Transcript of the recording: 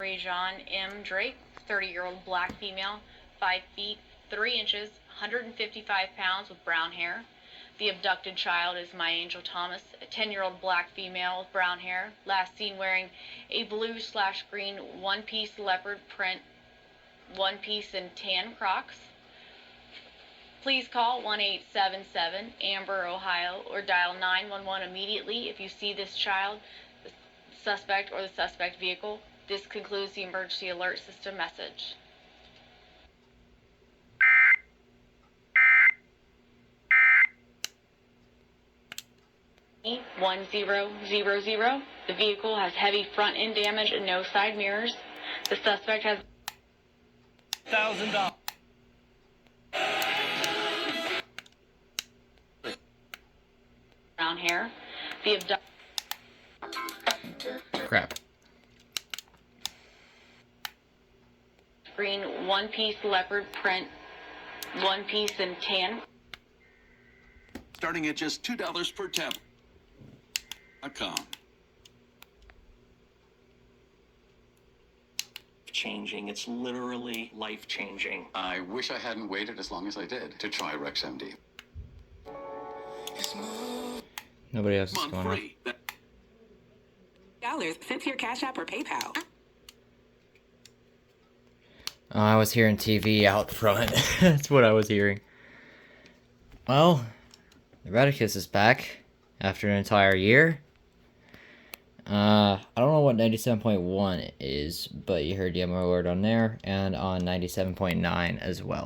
Rajon M. Drake, 30-year-old black female, 5 feet 3 inches, 155 pounds with brown hair. The abducted child is My Angel Thomas, a 10-year-old black female with brown hair, last seen wearing a blue/green one-piece leopard print, one-piece and tan Crocs. Please call 1-877-AMBER, Ohio, or dial 911 immediately if you see this child, the suspect, or the suspect vehicle. This concludes the emergency alert system message. $1000. The vehicle has heavy front end damage and no side mirrors. The suspect has $1,000. brown hair. The Crap. green one-piece leopard print, one-piece and tan. Starting at just $2 per tablet. .com. Changing. It's literally life-changing. I wish I hadn't waited as long as I did to try RexMD. Nobody else is Month going on. free. Dollars sent to your Cash App or PayPal. Oh, I was hearing TV out front. That's what I was hearing. Well, the Retekess is back after an entire year. I don't know what 97.1 is, but you heard the alert on there and on 97.9 as well.